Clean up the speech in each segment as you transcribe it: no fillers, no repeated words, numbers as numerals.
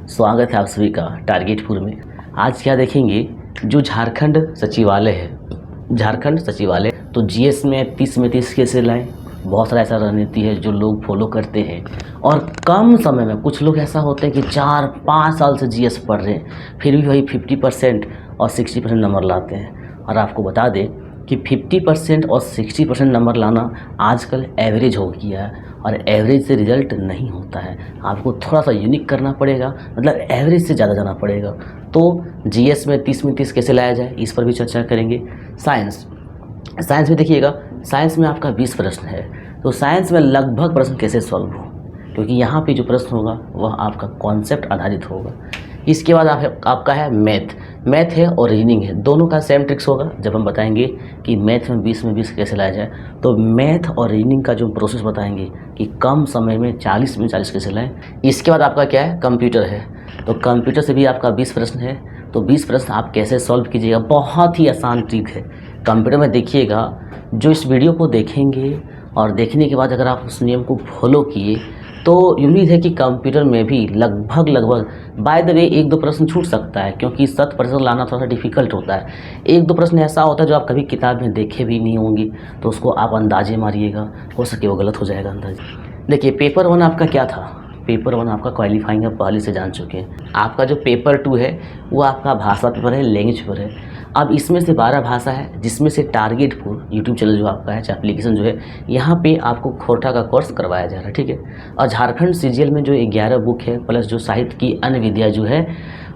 स्वागत है आप सभी का टारगेटपुर में। आज क्या देखेंगे, जो झारखंड सचिवालय है, झारखंड सचिवालय तो जीएस में 30 में 30 कैसे लाएं। बहुत सारा ऐसा रणनीति है जो लोग फॉलो करते हैं और कम समय में, कुछ लोग ऐसा होते हैं कि 4-5 साल से जीएस पढ़ रहे हैं फिर भी वही 50% और 60% नंबर लाते हैं। और आपको बता दें कि 50% और 60% नंबर लाना आजकल एवरेज हो गया है और एवरेज से रिज़ल्ट नहीं होता है। आपको थोड़ा सा यूनिक करना पड़ेगा, मतलब एवरेज से ज़्यादा जाना पड़ेगा। तो जीएस में 30 में 30 कैसे लाया जाए, इस पर भी चर्चा करेंगे। साइंस में देखिएगा, साइंस में आपका 20 प्रश्न है, तो साइंस में लगभग प्रश्न कैसे सॉल्व हो, क्योंकि यहाँ पे जो प्रश्न होगा वह आपका कॉन्सेप्ट आधारित होगा। इसके बाद आपका है मैथ है और रीजनिंग है, दोनों का सेम ट्रिक्स होगा। जब हम बताएंगे कि मैथ में 20 में 20 कैसे लाया जाए, तो मैथ और रीजनिंग का जो प्रोसेस बताएंगे कि कम समय में 40 में 40 कैसे लाएं। इसके बाद आपका क्या है, कंप्यूटर है, तो कंप्यूटर से भी आपका 20 प्रश्न है, तो 20 प्रश्न आप कैसे सॉल्व कीजिएगा। बहुत ही आसान ट्रिक है। कंप्यूटर में देखिएगा, जो इस वीडियो को देखेंगे और देखने के बाद अगर आप उस नियम को फॉलो किए तो उम्मीद है कि कंप्यूटर में भी लगभग बाय द वे 1-2 प्रश्न छूट सकता है, क्योंकि 100% लाना थोड़ा सा डिफ़िकल्ट होता है। 1-2 प्रश्न ऐसा होता है जो आप कभी किताब में देखे भी नहीं होंगे, तो उसको आप अंदाजे मारिएगा, हो सके वो गलत हो जाएगा अंदाजे। देखिए, पेपर 1 आपका क्या था, पेपर 1 आपका क्वालिफाइंग आप पहले से जान चुके हैं। आपका जो पेपर 2 है वो आपका भाषा पेपर है, लैंग्वेज पेपर है। अब इसमें से 12 भाषा है, जिसमें से टारगेटपुर यूट्यूब चैनल जो आपका है, एप्लीकेशन जो है, यहाँ पे आपको खोटा का कोर्स करवाया जा रहा है, ठीक है। और झारखंड सीजीएल में जो 11 बुक है प्लस जो साहित्य की अन्य विद्या जो है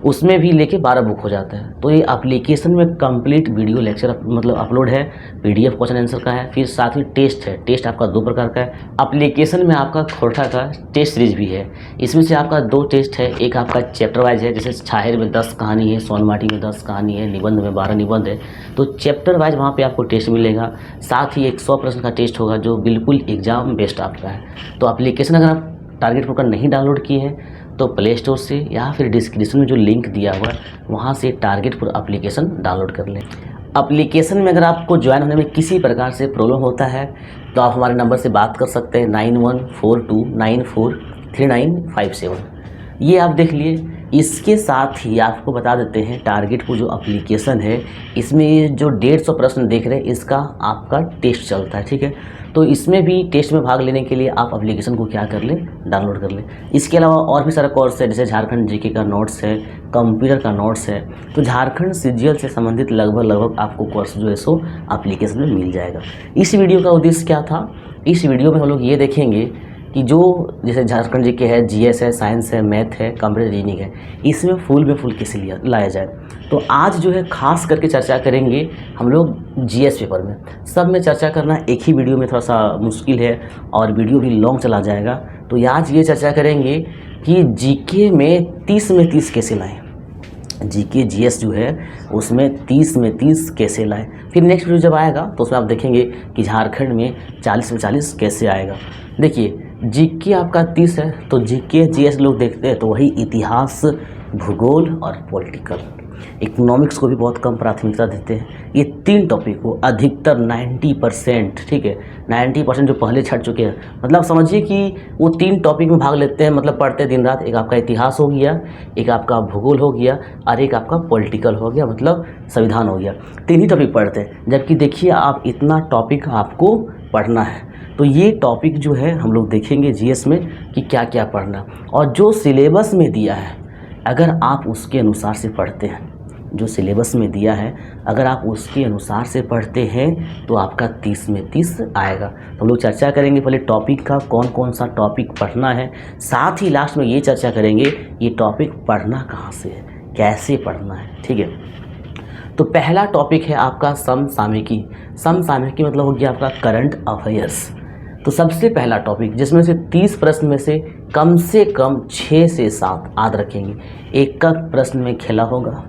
उसमें भी लेके 12 बुक हो जाता है। तो ये एप्लीकेशन में कंप्लीट वीडियो लेक्चर मतलब अपलोड है, पीडीएफ क्वेश्चन आंसर का है, फिर साथ ही टेस्ट है। टेस्ट आपका 2 प्रकार का है। एप्लीकेशन में आपका खोटा का टेस्ट सीरीज भी है, इसमें से आपका 2 टेस्ट है। एक आपका चैप्टर वाइज है, जैसे छाहेर में 10 कहानी है, सोनमाटी में 10 कहानी है, निबंध में 12 निबंध है, तो चैप्टर वाइज वहाँ पे आपको टेस्ट मिलेगा। साथ ही एक 100 प्रश्न का टेस्ट होगा जो बिल्कुल एग्जाम बेस्ड आपका है। तो एप्लीकेशन अगर आप टारगेटपुर का नहीं डाउनलोड किए हैं तो प्ले स्टोर से या फिर डिस्क्रिप्शन में जो लिंक दिया हुआ है वहाँ से टारगेटपुर एप्लीकेशन डाउनलोड कर लें। एप्लीकेशन में अगर आपको ज्वाइन होने में किसी प्रकार से प्रॉब्लम होता है तो आप हमारे नंबर से बात कर सकते हैं 9142943957। ये आप देख लिए। इसके साथ ही आपको बता देते हैं, टारगेटपुर जो एप्लीकेशन है इसमें जो 150 प्रश्न देख रहे हैं इसका आपका टेस्ट चलता है, ठीक है। तो इसमें भी टेस्ट में भाग लेने के लिए आप एप्लीकेशन को क्या कर लें, डाउनलोड कर लें। इसके अलावा और भी सारा कोर्स है, जैसे झारखंड जीके का नोट्स है, कंप्यूटर का नोट्स है। तो झारखंड सीजीएल से संबंधित लगभग आपको कोर्स जो है सो एप्लीकेशन में मिल जाएगा। इस वीडियो का उद्देश्य क्या था, इस वीडियो में हम लोग ये देखेंगे कि जो जैसे झारखंड जीके है, जीएस है, साइंस है, मैथ है, कंप्यूटर रीजनिंग है, इसमें फुल कैसे लाया जाए। तो आज जो है खास करके चर्चा करेंगे हम लोग जीएस पेपर में। सब में चर्चा करना एक ही वीडियो में थोड़ा सा मुश्किल है और वीडियो भी लॉन्ग चला जाएगा। तो आज ये चर्चा करेंगे कि जीके में 30 में 30 कैसे लाएँ, जीके जीएस जो है उसमें 30 में 30 कैसे लाएं। फिर नेक्स्ट वीडियो जब आएगा तो उसमें आप देखेंगे कि झारखंड में 40 में 40 कैसे आएगा। देखिए, जीके आपका 30 है, तो जीके जीएस लोग देखते हैं तो वही इतिहास, भूगोल और पॉलिटिकल। इकोनॉमिक्स को भी बहुत कम प्राथमिकता देते हैं। ये 3 टॉपिक को अधिकतर 90%, ठीक है, 90% जो पहले छट चुके हैं, मतलब समझिए कि वो 3 टॉपिक में भाग लेते हैं, मतलब पढ़ते दिन रात। एक आपका इतिहास हो गया, एक आपका भूगोल हो गया और एक आपका पॉलिटिकल हो गया, मतलब संविधान हो गया। 3 ही टॉपिक पढ़ते हैं। जबकि देखिए, आप इतना टॉपिक आपको पढ़ना है, तो ये टॉपिक जो है हम लोग देखेंगे जीएस में कि क्या क्या पढ़ना। और जो सिलेबस में दिया है अगर आप उसके अनुसार से पढ़ते हैं, जो सिलेबस में दिया है अगर आप उसके अनुसार से पढ़ते हैं तो आपका 30 में 30 आएगा। तो हम लोग चर्चा करेंगे पहले टॉपिक का, कौन कौन सा टॉपिक पढ़ना है। साथ ही लास्ट में ये चर्चा करेंगे ये टॉपिक पढ़ना कहाँ से है, कैसे पढ़ना है, ठीक है। तो पहला टॉपिक है आपका समसामयिकी। समसामयिकी मतलब हो गया आपका करंट अफेयर्स। तो सबसे पहला टॉपिक, जिसमें से 30 प्रश्न में से कम 6 से 7 याद रखेंगे। एक का प्रश्न में खेला होगा,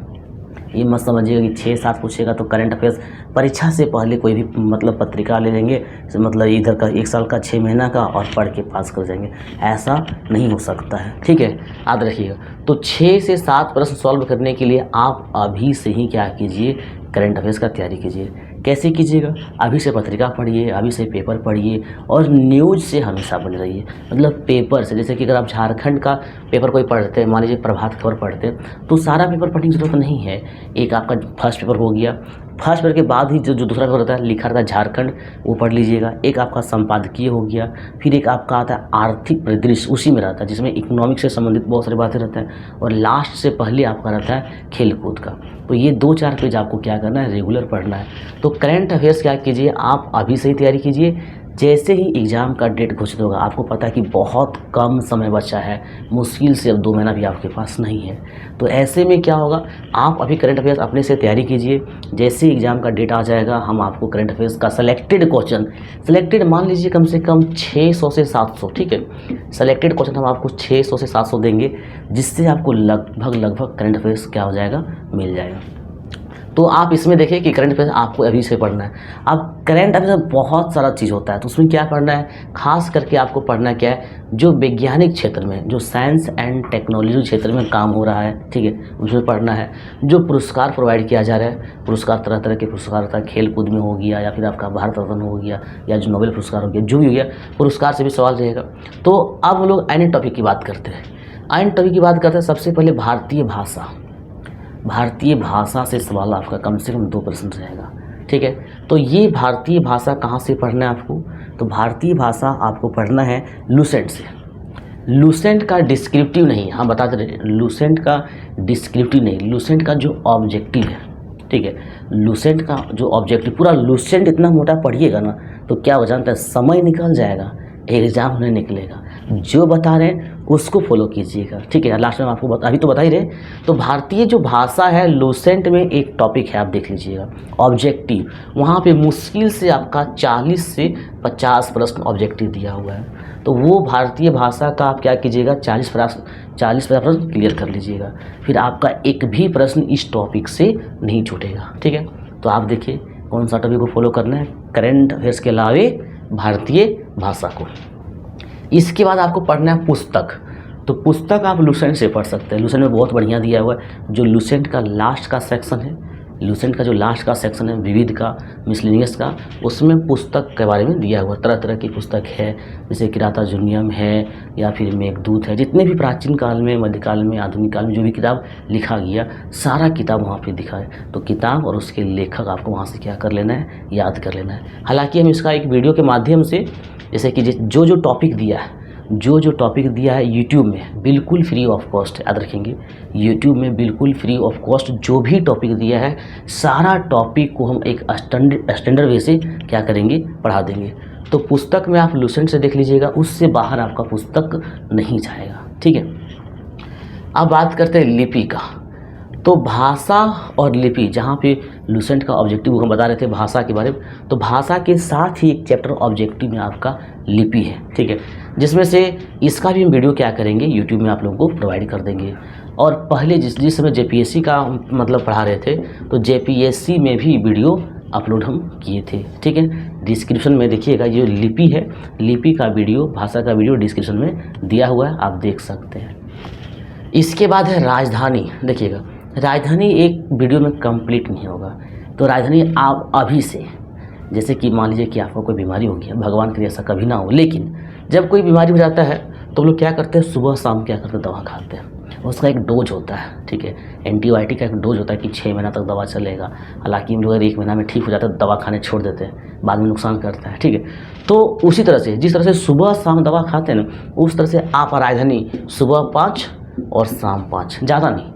ये मत समझिएगा कि 6-7 पूछेगा तो करंट अफेयर्स परीक्षा से पहले कोई भी मतलब पत्रिका ले लेंगे, मतलब इधर का 1 साल का 6 महीना का और पढ़ के पास कर जाएंगे, ऐसा नहीं हो सकता है, ठीक है, याद रखिएगा। तो 6 से 7 प्रश्न सॉल्व करने के लिए आप अभी से ही क्या कीजिए, करंट अफेयर्स का तैयारी कीजिए। कैसे कीजिएगा, अभी से पत्रिका पढ़िए, अभी से पेपर पढ़िए और न्यूज़ से हमेशा बने रहिए। मतलब पेपर से, जैसे कि अगर आप झारखंड का पेपर कोई पढ़ते हैं, मान लीजिए प्रभात खबर पढ़ते हैं, तो सारा पेपर पढ़ने की ज़रूरत नहीं है। एक आपका फर्स्ट पेपर हो गया, फर्स्ट पेपर के बाद ही जो दूसरा पेपर होता है लिखा रहता है झारखंड, वो पढ़ लीजिएगा। एक आपका संपादकीय हो गया, फिर एक आपका आता है आर्थिक परिदृश्य, उसी में रहता है जिसमें इकोनॉमिक्स से संबंधित बहुत सारी बातें रहते हैं, और लास्ट से पहले आपका रहता है खेल कूद का। तो ये 2-4 पेज आपको क्या करना है, रेगुलर पढ़ना है। तो करंट अफेयर्स क्या कीजिए, आप अभी से ही तैयारी कीजिए। जैसे ही एग्ज़ाम का डेट घोषित होगा, आपको पता है कि बहुत कम समय बचा है, मुश्किल से अब 2 महीना भी आपके पास नहीं है। तो ऐसे में क्या होगा, आप अभी करंट अफेयर्स अपने से तैयारी कीजिए। जैसे ही एग्ज़ाम का डेट आ जाएगा, हम आपको करंट अफेयर्स का सेलेक्टेड क्वेश्चन, सेलेक्टेड मान लीजिए कम से कम 600 से 700, ठीक है, सेलेक्टेड क्वेश्चन हम आपको 600 से 700 देंगे, जिससे आपको लगभग करंट अफेयर्स क्या हो जाएगा, मिल जाएगा। तो आप इसमें देखिए कि करंट अफेयर्स आपको अभी से पढ़ना है। अब करंट अफेयर्स बहुत सारा चीज़ होता है, तो उसमें क्या पढ़ना है, खास करके आपको पढ़ना क्या है, जो वैज्ञानिक क्षेत्र में, जो साइंस एंड टेक्नोलॉजी क्षेत्र में काम हो रहा है, ठीक है, उसमें पढ़ना है। जो पुरस्कार प्रोवाइड किया जा रहा है, पुरस्कार तरह तरह के पुरस्कार होता है, खेल कूद में हो गया, या फिर आपका भारत रत्न हो गया, या जो नोबेल पुरस्कार हो गया, जो भी हो गया, पुरस्कार से भी सवाल रहेगा। तो अब हम लोग अन्य टॉपिक की बात करते हैं। अन्य टॉपिक की बात करते हैं, सबसे पहले भारतीय भाषा। भारतीय भाषा से सवाल आपका कम से कम 2 प्रश्न रहेगा, ठीक है। तो ये भारतीय भाषा कहाँ से पढ़ना है आपको, तो भारतीय भाषा आपको पढ़ना है लुसेंट से। लुसेंट का डिस्क्रिप्टिव नहीं, हम बताते रहे, लुसेंट का डिस्क्रिप्टिव नहीं, लुसेंट का जो ऑब्जेक्टिव है, ठीक है, लुसेंट का जो ऑब्जेक्टिव, पूरा लुसेंट इतना मोटा पढ़िएगा ना, तो क्या हो जानता है, समय निकल जाएगा, एग्जाम नहीं निकलेगा। जो बता रहे हैं उसको फॉलो कीजिएगा, ठीक है। लास्ट में आपको अभी तो बता ही रहे। तो भारतीय जो भाषा है, लुसेंट में एक टॉपिक है, आप देख लीजिएगा, ऑब्जेक्टिव। वहाँ पे मुश्किल से आपका 40 से 50 प्रश्न ऑब्जेक्टिव दिया हुआ है। तो वो भारतीय भाषा का आप क्या कीजिएगा, 40 प्रश्न क्लियर कर लीजिएगा, फिर आपका एक भी प्रश्न इस टॉपिक से नहीं छूटेगा, ठीक है। तो आप देखिए कौन सा टॉपिक को फॉलो करना है, करंट अफेयर्स के अलावे भारतीय भाषा को। इसके बाद आपको पढ़ना है पुस्तक। तो पुस्तक आप लुसेंट से पढ़ सकते हैं, लुसेंट में बहुत बढ़िया दिया हुआ है। जो लुसेंट का लास्ट का सेक्शन है, लुसेंट का जो लास्ट का सेक्शन है, विविध का, मिसलेनियस का, उसमें पुस्तक के बारे में दिया हुआ, तरह तरह की पुस्तक है, जैसे किराता जुनियम है, या फिर मेघदूत है, जितने भी प्राचीन काल में, मध्यकाल में, आधुनिक काल में जो भी किताब लिखा गया, सारा किताब वहाँ पे दिखा है। तो किताब और उसके लेखक आपको वहाँ से क्या कर लेना है, याद कर लेना है। हालांकि हम इसका एक वीडियो के माध्यम से, जैसे कि जो टॉपिक दिया है, जो टॉपिक दिया है यूट्यूब में बिल्कुल फ्री ऑफ कॉस्ट, याद रखेंगे, यूट्यूब में बिल्कुल फ्री ऑफ कॉस्ट जो भी टॉपिक दिया है, सारा टॉपिक को हम एक स्टैंडर्ड वे से क्या करेंगे, पढ़ा देंगे। तो पुस्तक में आप लुसेंट से देख लीजिएगा, उससे बाहर आपका पुस्तक नहीं जाएगा, ठीक है। अब बात करते हैं लिपि का। तो भाषा और लिपि, जहाँ पे लुसेंट का ऑब्जेक्टिव हम बता रहे थे भाषा के बारे में, तो भाषा के साथ ही एक चैप्टर ऑब्जेक्टिव में आपका लिपि है, ठीक है, जिसमें से इसका भी हम वीडियो क्या करेंगे, यूट्यूब में आप लोगों को प्रोवाइड कर देंगे। और पहले जिस समय जेपीएससी का मतलब पढ़ा रहे थे, तो जेपीएससी में भी वीडियो अपलोड हम किए थे, ठीक है। डिस्क्रिप्शन में देखिएगा, ये लिपि है, लिपि का वीडियो, भाषा का वीडियो डिस्क्रिप्शन में दिया हुआ है, आप देख सकते हैं। इसके बाद है राजधानी। देखिएगा, राजधानी एक वीडियो में कंप्लीट नहीं होगा, तो राजधानी आप अभी से, जैसे कि मान लीजिए कि आपको कोई बीमारी हो गया, भगवान के लिए ऐसा कभी ना हो, लेकिन जब कोई बीमारी हो जाता है तो लोग क्या करते हैं, सुबह शाम क्या करते हैं, दवा खाते हैं। उसका एक डोज होता है, ठीक है, एंटीबायोटिक का एक डोज होता है कि 6 महीना तक दवा चलेगा। हालांकि हम लोग अगर 1 महीना में ठीक हो जाता है, दवा खाने छोड़ देते हैं, बाद में नुकसान करता है, ठीक है। तो उसी तरह से, जिस तरह से सुबह शाम दवा खाते हैं ना, उस तरह से आप राजधानी सुबह 5 और शाम 5, ज़्यादा नहीं,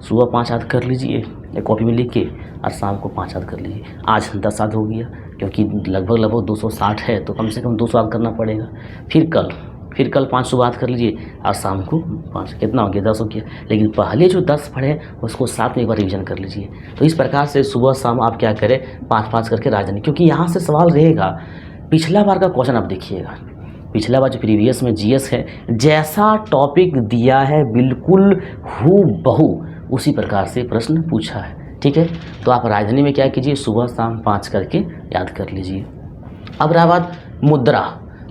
सुबह 5 याद कर लीजिए एक कॉपी में लिख के, और शाम को 5 याद कर लीजिए। आज 10 याद हो गया, क्योंकि लगभग 260 है, तो कम से कम 200 याद करना पड़ेगा। फिर कल 5 सुबह याद कर लीजिए, और शाम को 5, कितना हो गया, 10 हो गया। लेकिन पहले जो 10 पढ़े उसको साथ में एक बार रिविजन कर लीजिए। तो इस प्रकार से सुबह शाम आप क्या करें, 5-5 करके राजधानी, क्योंकि यहाँ से सवाल रहेगा। पिछला बार का क्वेश्चन आप देखिएगा, पिछला बार जो प्रीवियस में जीएस है, जैसा टॉपिक दिया है बिल्कुल हूबहू उसी प्रकार से प्रश्न पूछा है, ठीक है। तो आप राजधानी में क्या कीजिए, सुबह शाम 5 करके याद कर लीजिए। अब रहा बात मुद्रा।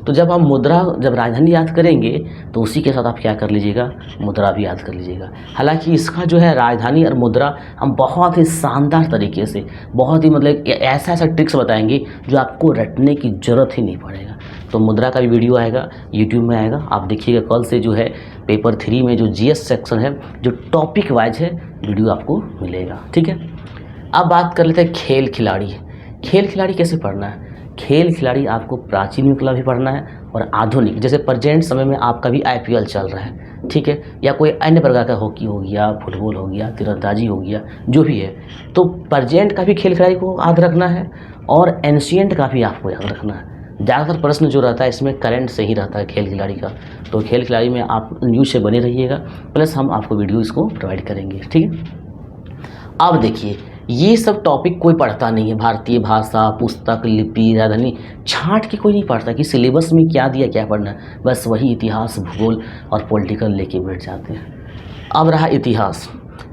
तो जब आप मुद्रा, जब राजधानी याद करेंगे तो उसी के साथ आप क्या कर लीजिएगा, मुद्रा भी याद कर लीजिएगा। हालांकि इसका जो है राजधानी और मुद्रा हम बहुत ही शानदार तरीके से, बहुत ही मतलब ऐसा ऐसा ट्रिक्स बताएंगे जो आपको रटने की ज़रूरत ही नहीं पड़ेगा। तो मुद्रा का भी वीडियो आएगा, यूट्यूब में आएगा, आप देखिएगा। कल से जो है पेपर 3 में जो जीएस सेक्शन है, जो टॉपिक वाइज है, वीडियो आपको मिलेगा, ठीक है। अब बात कर लेते हैं खेल खिलाड़ी। खेल खिलाड़ी कैसे पढ़ना है? खेल खिलाड़ी आपको प्राचीन युग का भी पढ़ना है और आधुनिक, जैसे प्रेजेंट समय में आपका भी आईपीएल चल रहा है, ठीक है, या कोई अन्य प्रकार का हॉकी हो गया, फुटबॉल हो गया, तीरंदाजी हो गया, जो भी है, तो प्रेजेंट का भी खेल खिलाड़ी को याद रखना है और एंशिएंट का भी आपको याद रखना है। ज़्यादातर प्रश्न जो रहता है इसमें करंट से ही रहता है खेल खिलाड़ी का। तो खेल खिलाड़ी में आप न्यूज़ से बने रहिएगा, प्लस हम आपको वीडियो इसको प्रोवाइड करेंगे, ठीक है। अब देखिए, ये सब टॉपिक कोई पढ़ता नहीं है। भारतीय भाषा, पुस्तक, लिपि, राजधानी छांट के कोई नहीं पढ़ता कि सिलेबस में क्या दिया क्या पढ़ना है, बस वही इतिहास, भूगोल और पॉलिटिकल लेके बैठ जाते हैं। अब रहा इतिहास,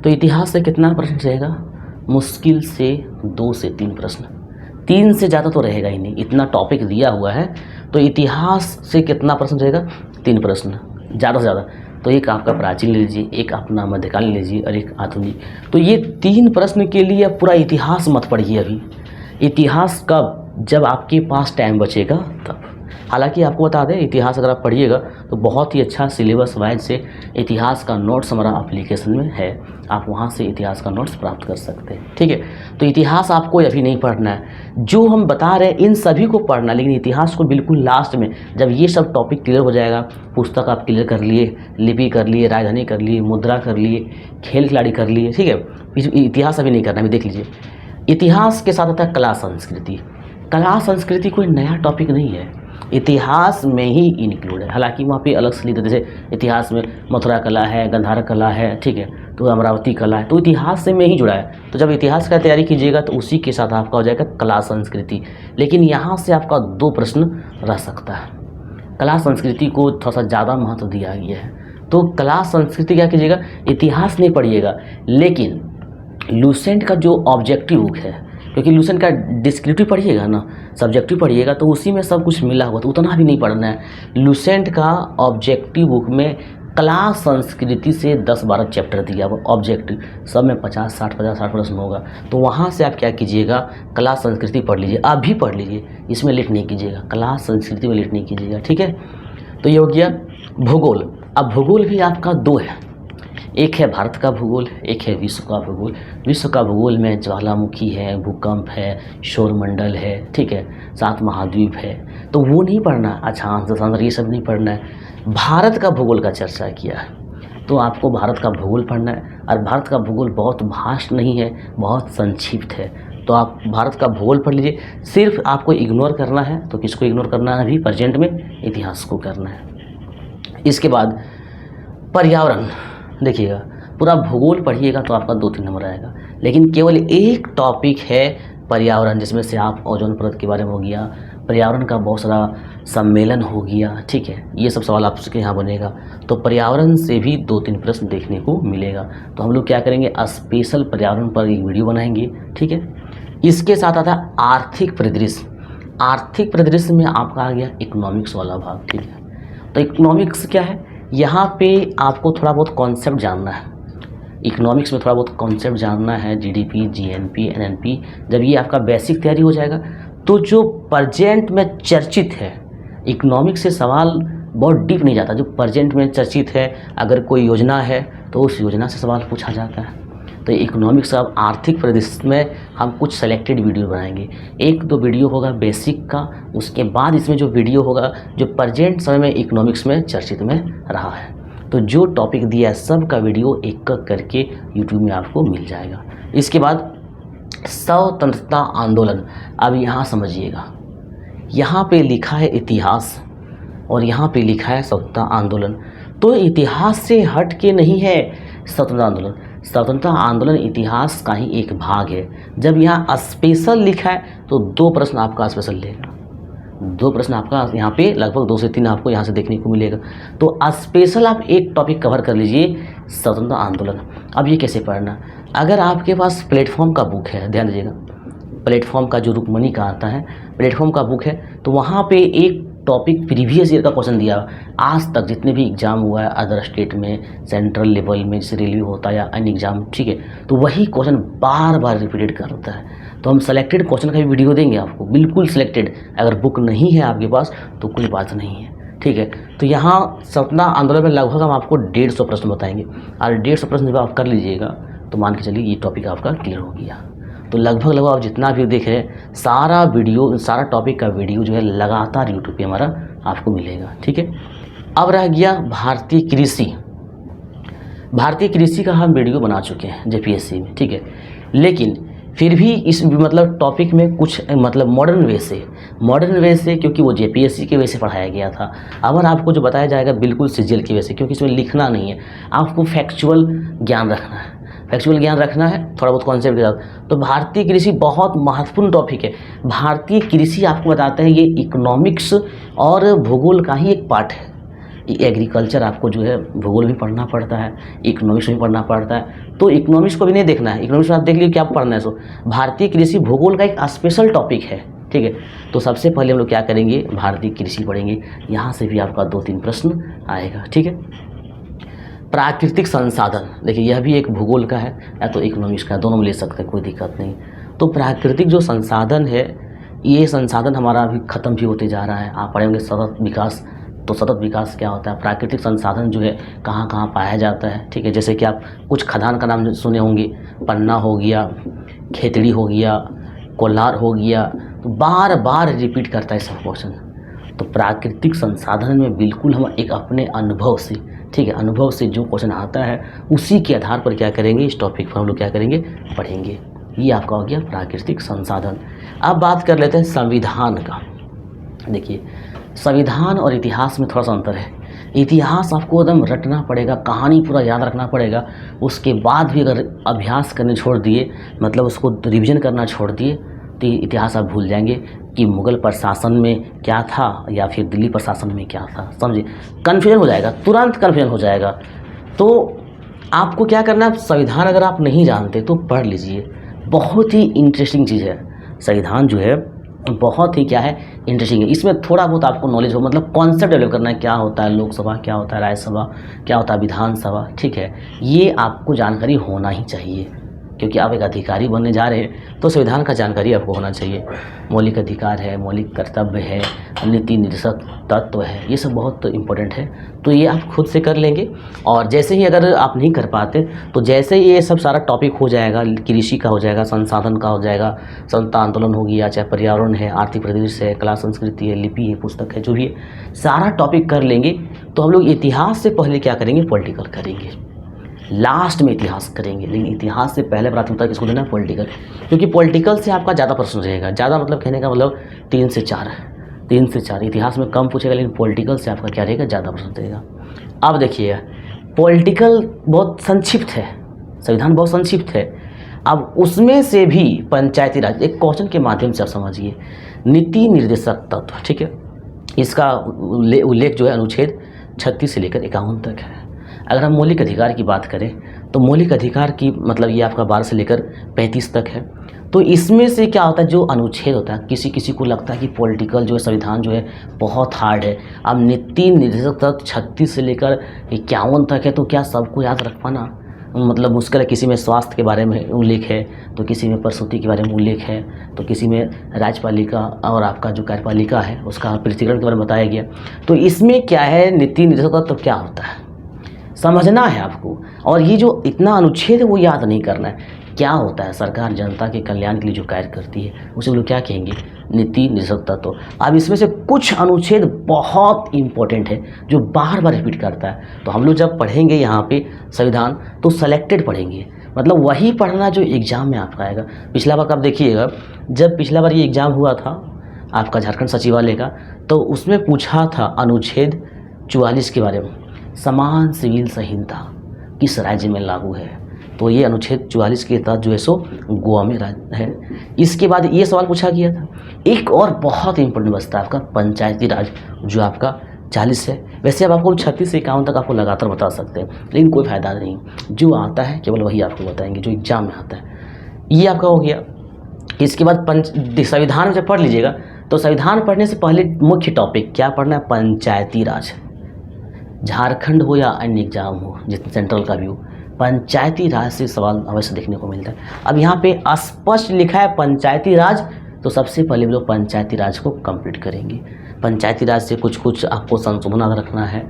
तो इतिहास से कितना प्रश्न रहेगा? मुश्किल से 2 से 3 प्रश्न, 3 से ज़्यादा तो रहेगा ही नहीं। इतना टॉपिक दिया हुआ है तो इतिहास से कितना प्रश्न रहेगा? 3 प्रश्न, ज़्यादा से ज़्यादा। तो एक आपका प्राचीन ले लीजिए, एक अपना मध्यकाल ले लीजिए और एक आधुनिक। तो ये 3 प्रश्न के लिए पूरा इतिहास मत पढ़िए अभी। इतिहास कब? जब आपके पास टाइम बचेगा तब। हालांकि आपको बता दें, इतिहास अगर आप पढ़िएगा तो बहुत ही अच्छा सिलेबस वाइज से इतिहास का नोट्स हमारा एप्लीकेशन में है, आप वहाँ से इतिहास का नोट्स प्राप्त कर सकते हैं, ठीक है। तो इतिहास आपको अभी नहीं पढ़ना है, जो हम बता रहे हैं इन सभी को पढ़ना, लेकिन इतिहास को बिल्कुल लास्ट में, जब ये सब टॉपिक क्लियर हो जाएगा, पुस्तक आप क्लियर कर लिए, लिपि कर लिए, राजधानी कर लिए, मुद्रा कर लिए, खेल खिलाड़ी कर लिए, ठीक है। इतिहास अभी नहीं करना, अभी देख लीजिए। इतिहास के साथ आता है कला संस्कृति। कला संस्कृति कोई नया टॉपिक नहीं है, इतिहास में ही इंक्लूड है। हालांकि वहाँ पे अलग से लिखते, जैसे इतिहास में मथुरा कला है, गंधार कला है, ठीक है, तो अमरावती कला है, तो इतिहास से में ही जुड़ा है। तो जब इतिहास का तैयारी कीजिएगा तो उसी के साथ आपका हो जाएगा कला संस्कृति। लेकिन यहाँ से आपका 2 प्रश्न रह सकता है। कला संस्कृति को थोड़ा सा ज़्यादा महत्व दिया गया है, तो कला संस्कृति क्या कीजिएगा, इतिहास नहीं पढ़िएगा, लेकिन लूसेंट का जो ऑब्जेक्टिव बुक है, क्योंकि लूसेंट का डिस्क्रिप्टिव पढ़िएगा ना, सब्जेक्टिव पढ़िएगा, तो उसी में सब कुछ मिला हुआ, तो उतना भी नहीं पढ़ना है। लूसेंट का ऑब्जेक्टिव बुक में कला संस्कृति से 10-12 चैप्टर दिया हुआ ऑब्जेक्टिव, सब में 50-60 प्रश्न होगा। तो वहाँ से आप क्या कीजिएगा, कला संस्कृति पढ़ लीजिए, अभी पढ़ लीजिए, इसमें लेट नहीं कीजिएगा, कला संस्कृति में लेट नहीं कीजिएगा, ठीक है। तो ये हो गया भूगोल। अब भूगोल भी आपका 2 है, एक है भारत का भूगोल, एक है विश्व का भूगोल। विश्व का भूगोल में ज्वालामुखी है, भूकंप है, सौरमंडल है, ठीक है, 7 महाद्वीप है, तो वो नहीं पढ़ना। अच्छा, आंसर ये सब नहीं पढ़ना है। भारत का भूगोल का चर्चा किया है, तो आपको भारत का भूगोल पढ़ना है। और भारत का भूगोल बहुत भास्ट नहीं है, बहुत संक्षिप्त है, तो आप भारत का भूगोल पढ़ लीजिए। सिर्फ आपको इग्नोर करना है, तो किसको इग्नोर करना है? अभी प्रेजेंट में इतिहास को करना है। इसके बाद पर्यावरण, देखिएगा, पूरा भूगोल पढ़िएगा तो आपका 2-3 नंबर आएगा, लेकिन केवल एक टॉपिक है पर्यावरण, जिसमें से आप ओजोन परत के बारे में हो गया, पर्यावरण का बहुत सारा सम्मेलन हो गया, ठीक है, ये सब सवाल आपके यहाँ बनेगा। तो पर्यावरण से भी 2-3 प्रश्न देखने को मिलेगा। तो हम लोग क्या करेंगे, स्पेशल पर्यावरण पर एक वीडियो बनाएंगे, ठीक है। इसके साथ आता है आर्थिक परिदृश्य। आर्थिक परिदृश्य में आपका आ गया इकोनॉमिक्स वाला भाग, ठीक है। तो इकोनॉमिक्स क्या है, यहाँ पे आपको थोड़ा बहुत कॉन्सेप्ट जानना है। इकोनॉमिक्स में थोड़ा बहुत कॉन्सेप्ट जानना है, जीडीपी, जीएनपी, एनएनपी। जब ये आपका बेसिक तैयारी हो जाएगा तो जो प्रेजेंट में चर्चित है, इकोनॉमिक्स से सवाल बहुत डीप नहीं जाता, जो प्रेजेंट में चर्चित है, अगर कोई योजना है तो उस योजना से सवाल पूछा जाता है। तो इकोनॉमिक्स अब आर्थिक परिदृश्य में हम कुछ सेलेक्टेड वीडियो बनाएंगे, 1-2 वीडियो होगा बेसिक का, उसके बाद इसमें जो वीडियो होगा जो प्रेजेंट समय में इकोनॉमिक्स में चर्चित में रहा है। तो जो टॉपिक दिया है सब का वीडियो एक करके यूट्यूब में आपको मिल जाएगा। इसके बाद स्वतंत्रता आंदोलन। अब यहाँ समझिएगा, यहाँ पे लिखा है इतिहास और यहाँ पे लिखा है स्वतंत्रता आंदोलन, तो इतिहास से हट के नहीं है स्वतंत्रता आंदोलन। स्वतंत्रता आंदोलन इतिहास का ही एक भाग है। जब यहाँ स्पेशल लिखा है तो 2 प्रश्न आपका स्पेशल लेगा, 2 प्रश्न आपका यहाँ पे लगभग 2 से 3 आपको यहाँ से देखने को मिलेगा। तो स्पेशल आप एक टॉपिक कवर कर लीजिए, स्वतंत्रता आंदोलन। अब ये कैसे पढ़ना, अगर आपके पास प्लेटफॉर्म का बुक है, ध्यान दीजिएगा, प्लेटफॉर्म का जो रुक्मणी का आता है, प्लेटफॉर्म का बुक है, तो वहाँ पे एक टॉपिक प्रीवियस ईयर का क्वेश्चन दिया आज तक जितने भी एग्जाम हुआ है अदर स्टेट में, सेंट्रल लेवल में जैसे रेलवे होता है या अन्य एग्जाम, ठीक है, तो वही क्वेश्चन बार बार रिपीटेड करता है। तो हम सेलेक्टेड क्वेश्चन का भी वीडियो देंगे आपको, बिल्कुल सिलेक्टेड। अगर बुक नहीं है आपके पास तो कोई बात नहीं है, ठीक है। तो यहाँ सपना आंदोलन में लगभग हम आपको 150 प्रश्न बताएंगे, और 150 प्रश्न जब आप कर लीजिएगा तो मान के चलिए ये टॉपिक आपका क्लियर हो गया। तो लगभग आप जितना भी देख रहे हैं सारा वीडियो, सारा टॉपिक का वीडियो जो है लगातार यूट्यूब पे हमारा आपको मिलेगा, ठीक है। अब रह गया भारतीय कृषि। भारतीय कृषि का हम वीडियो बना चुके हैं जेपीएससी में, ठीक है, लेकिन फिर भी इस मतलब टॉपिक में कुछ मतलब मॉडर्न वे से क्योंकि वो जेपीएससी के वे से पढ़ाया गया था। अगर आपको जो बताया जाएगा बिल्कुल सीजीएल के वे से, क्योंकि इसमें लिखना नहीं है, आपको फैक्चुअल ज्ञान रखना है, थोड़ा बहुत कॉन्सेप्ट के साथ। तो भारतीय कृषि बहुत महत्वपूर्ण टॉपिक है। भारतीय कृषि आपको बताते हैं ये इकोनॉमिक्स और भूगोल का ही एक पार्ट है। एग्रीकल्चर आपको जो है भूगोल भी पढ़ना पड़ता है, इकोनॉमिक्स भी पढ़ना पड़ता है। तो इकोनॉमिक्स को भी नहीं देखना है, इकोनॉमिक्स में आप देख लीजिए क्या पढ़ना है। सो भारतीय कृषि भूगोल का एक स्पेशल टॉपिक है, ठीक है। तो सबसे पहले हम लोग क्या करेंगे, भारतीय कृषि पढ़ेंगे। यहाँ से भी आपका 2-3 प्रश्न आएगा, ठीक है। प्राकृतिक संसाधन, देखिए यह भी एक भूगोल का है या तो इकोनॉमिक्स का है, दोनों में ले सकते हैं, कोई दिक्कत नहीं। तो प्राकृतिक जो संसाधन है, ये संसाधन हमारा अभी ख़त्म भी होते जा रहा है। आप पढ़ेंगे सतत विकास, तो सतत विकास क्या होता है, प्राकृतिक संसाधन जो है कहाँ कहाँ पाया जाता है, ठीक है। जैसे कि आप कुछ खदान का नाम सुने होंगे, पन्ना हो गया, खेतड़ी हो गया, कोलार हो गया, तो बार बार रिपीट करता है सब क्वेश्चन। तो प्राकृतिक संसाधन में बिल्कुल हम एक अपने अनुभव से, ठीक है, अनुभव से जो क्वेश्चन आता है उसी के आधार पर क्या करेंगे, इस टॉपिक पर हम लोग क्या करेंगे, पढ़ेंगे। ये आपका हो गया प्राकृतिक संसाधन। अब बात कर लेते हैं संविधान का। देखिए संविधान और इतिहास में थोड़ा सा अंतर है। इतिहास आपको एकदम रटना पड़ेगा, कहानी पूरा याद रखना पड़ेगा। उसके बाद भी अगर अभ्यास करने छोड़ दिए, मतलब उसको रिवीजन करना छोड़ दिए, तो इतिहास आप भूल जाएंगे कि मुग़ल प्रशासन में क्या था या फिर दिल्ली प्रशासन में क्या था, समझिए कन्फ्यूजन हो जाएगा, तुरंत कन्फ्यूजन हो जाएगा। तो आपको क्या करना है, संविधान अगर आप नहीं जानते तो पढ़ लीजिए, बहुत ही इंटरेस्टिंग चीज़ है। संविधान जो है बहुत ही क्या है, इंटरेस्टिंग है। इसमें थोड़ा बहुत आपको नॉलेज हो, मतलब कॉन्सेप्ट डेवलप करना है, क्या होता है लोकसभा, क्या होता है राज्यसभा, क्या होता है विधानसभा, ठीक है। ये आपको जानकारी होना ही चाहिए, क्योंकि आप एक अधिकारी बनने जा रहे हैं तो संविधान का जानकारी आपको होना चाहिए। मौलिक अधिकार है, मौलिक कर्तव्य है, नीति निर्देशक तत्व है, ये सब बहुत इम्पोर्टेंट है। तो ये आप खुद से कर लेंगे। और जैसे ही अगर आप नहीं कर पाते तो जैसे ही ये सब सारा टॉपिक हो जाएगा, कृषि का हो जाएगा, संसाधन का हो जाएगा, स्वतंत्रता आंदोलन हो गया, चाहे पर्यावरण है, आर्थिक परिदृश्य है, कला संस्कृति है, लिपि है, पुस्तक है, जो भी है सारा टॉपिक कर लेंगे। तो हम लोग इतिहास से पहले क्या करेंगे, पॉलिटिकल करेंगे, लास्ट में इतिहास करेंगे। लेकिन इतिहास से पहले प्राथमिकता किसको देना है, पॉलिटिकल, क्योंकि पॉलिटिकल से आपका ज़्यादा प्रश्न रहेगा। ज़्यादा मतलब कहने का मतलब 3 से 4, इतिहास में कम पूछेगा, लेकिन पॉलिटिकल से आपका क्या रहेगा, ज़्यादा प्रश्न रहेगा। अब देखिए पॉलिटिकल बहुत संक्षिप्त है, संविधान बहुत संक्षिप्त है। अब उसमें से भी पंचायती राज एक क्वेश्चन के माध्यम से आप समझिए, नीति निर्देशक तत्व, ठीक है, इसका उल्लेख जो है अनुच्छेद 36 से लेकर 51 तक है। अगर हम मौलिक अधिकार की बात करें तो मौलिक अधिकार की मतलब ये आपका 12 से लेकर 35 तक है। तो इसमें से क्या होता है, जो अनुच्छेद होता है, किसी को लगता है कि पॉलिटिकल जो है संविधान जो है बहुत हार्ड है। अब नीति निर्देशक तक 36 से लेकर 51 तक है, तो क्या सबको याद रख पाना मतलब मुश्किल है। किसी में स्वास्थ्य के बारे में उल्लेख है, तो किसी में प्रसूति के बारे में उल्लेख है, तो किसी में राज्यपालिका और आपका जो कार्यपालिका है उसका पृथक्करण के बारे में बताया गया। तो इसमें क्या है, नीति निर्देशक तत्व तो क्या होता है समझना है आपको। और ये जो इतना अनुच्छेद है वो याद नहीं करना है। क्या होता है, सरकार जनता के कल्याण के लिए जो कार्य करती है उसे हम लोग क्या कहेंगे, नीति निर्देशक तत्व। अब इसमें से कुछ अनुच्छेद बहुत इंपॉर्टेंट है जो बार बार रिपीट करता है। तो हम लोग जब पढ़ेंगे यहाँ पे संविधान तो सेलेक्टेड पढ़ेंगे, मतलब वही पढ़ना जो एग्ज़ाम में आपका आएगा। पिछला बार आप देखिएगा, जब पिछला बार ये एग्ज़ाम हुआ था आपका झारखंड सचिवालय का, तो उसमें पूछा था अनुच्छेद 44 के बारे में, समान सिविल संहिता किस राज्य में लागू है। तो ये अनुच्छेद 44 के तहत जो है सो गोवा में है। इसके बाद ये सवाल पूछा गया था। एक और बहुत इंपॉर्टेंट बचता है आपका पंचायती राज, जो आपका 40 है। वैसे अब आपको 36 से 51 तक आपको लगातार बता सकते हैं, लेकिन कोई फ़ायदा नहीं, जो आता है केवल वही आपको बताएंगे जो एग्जाम में आता है। ये आपका हो गया। इसके बाद संविधान में जब पढ़ लीजिएगा तो संविधान पढ़ने से पहले मुख्य टॉपिक क्या पढ़ना है? पंचायती राज। झारखंड हो या अन्य एग्जाम हो, जितने सेंट्रल का भी हो, पंचायती राज से सवाल अवश्य देखने को मिलता है। अब यहाँ पे स्पष्ट लिखा है पंचायती राज, तो सबसे पहले हम लोग पंचायती राज को कंप्लीट करेंगे। पंचायती राज से कुछ आपको संशोधन रखना है,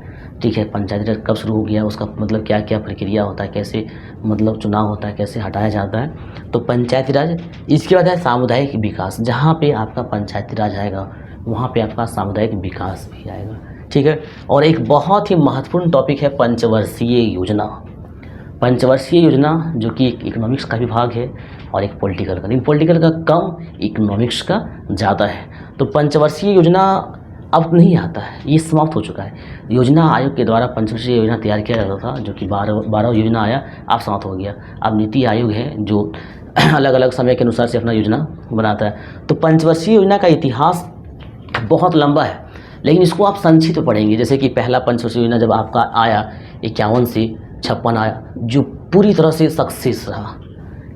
ठीक है। पंचायती राज कब शुरू हो गया, उसका मतलब क्या क्या प्रक्रिया होता है, कैसे मतलब चुनाव होता है, कैसे हटाया जाता है, तो पंचायती राज। इसके बाद है सामुदायिक विकास। जहाँ पे आपका पंचायती राज आएगा वहाँ पे आपका सामुदायिक विकास भी आएगा, ठीक है। और एक बहुत ही महत्वपूर्ण टॉपिक है पंचवर्षीय योजना। पंचवर्षीय योजना जो कि एक इकोनॉमिक्स का विभाग है और एक पॉलिटिकल का, लेकिन पॉलिटिकल का कम, इकोनॉमिक्स का ज़्यादा है। तो पंचवर्षीय योजना अब नहीं आता है, ये समाप्त हो चुका है। योजना आयोग के द्वारा पंचवर्षीय योजना तैयार किया जाता था, जो कि 12 योजना आया, अब समाप्त हो गया। अब नीति आयोग है जो अलग अलग समय के अनुसार से अपना योजना बनाता है। तो पंचवर्षीय योजना का इतिहास बहुत लंबा है, लेकिन इसको आप संक्षिप्त पढ़ेंगे। जैसे कि पहला पंचवर्षीय योजना जब आपका आया 51 से 56 आया, जो पूरी तरह से सक्सेस रहा।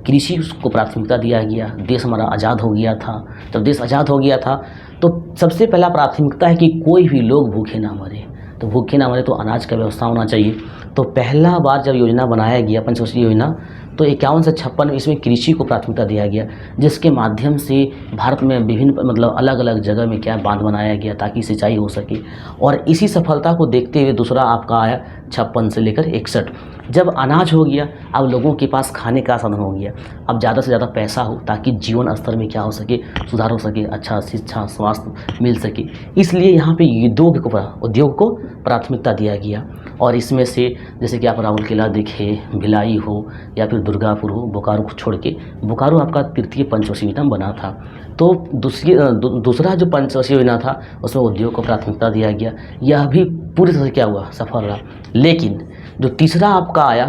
कृषि को प्राथमिकता दिया गया, देश हमारा आज़ाद हो गया था। जब देश आज़ाद हो गया था तो सबसे पहला प्राथमिकता है कि कोई भी लोग भूखे ना मरे। तो भूखे ना मरे तो अनाज का व्यवस्था होना चाहिए। तो पहला बार जब योजना बनाया गया पंचवर्षीय योजना, तो 51 से 56 में इसमें कृषि को प्राथमिकता दिया गया, जिसके माध्यम से भारत में विभिन्न मतलब अलग अलग जगह में क्या बांध बनाया गया ताकि सिंचाई हो सके। और इसी सफलता को देखते हुए दूसरा आपका आया 56 से लेकर 61। जब अनाज हो गया, अब लोगों के पास खाने का साधन हो गया, अब ज़्यादा से ज़्यादा पैसा हो ताकि जीवन स्तर में क्या हो सके, सुधार हो सके, अच्छा शिक्षा स्वास्थ्य मिल सके। इसलिए यहाँ पे उद्योग को प्राथमिकता दिया गया। और इसमें से जैसे कि आप राउरकेला देखें, भिलाई हो या फिर दुर्गापुर हो, बोकारो को छोड़ के, बोकारो आपका तृतीय पंचवर्षीय योजना बना था। तो दूसरा जो पंचवर्षीय योजना था उसमें उद्योग को प्राथमिकता दिया गया। यह भी पूरी तरह से क्या हुआ, सफल रहा। लेकिन जो तीसरा आपका आया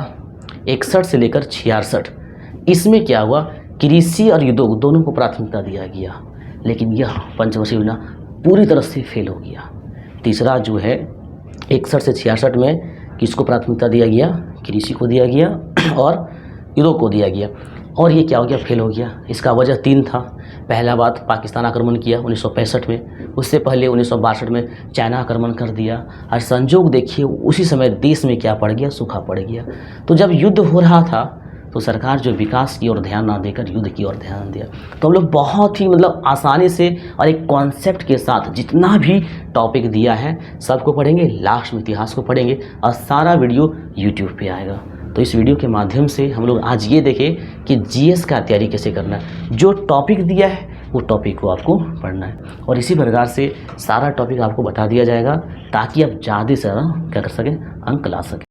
61 से लेकर 66, इसमें क्या हुआ, कृषि और उद्योग दोनों को प्राथमिकता दिया गया। लेकिन यह पंचवर्षीय योजना पूरी तरह से फेल हो गया। तीसरा जो है 61 से 66 में किसको प्राथमिकता दिया गया, कृषि को दिया गया और उद्योग को दिया गया। और ये क्या हो गया, फेल हो गया। इसका वजह 3 था। पहला बात, पाकिस्तान आक्रमण किया 1965 में, उससे पहले 1962 में चाइना आक्रमण कर दिया। और संजोग देखिए उसी समय देश में क्या पड़ गया, सूखा पड़ गया। तो जब युद्ध हो रहा था तो सरकार जो विकास की ओर ध्यान ना देकर युद्ध की ओर ध्यान दिया। तो हम लोग बहुत ही मतलब आसानी से और एक कॉन्सेप्ट के साथ जितना भी टॉपिक दिया है सबको पढ़ेंगे, लास्ट में इतिहास को पढ़ेंगे और सारा वीडियो यूट्यूब पे आएगा। तो इस वीडियो के माध्यम से हम लोग आज ये देखें कि जीएस का तैयारी कैसे करना है। जो टॉपिक दिया है वो टॉपिक को आपको पढ़ना है और इसी प्रकार से सारा टॉपिक आपको बता दिया जाएगा ताकि आप ज़्यादा से ज़्यादा क्या कर सकें, अंक ला सकें।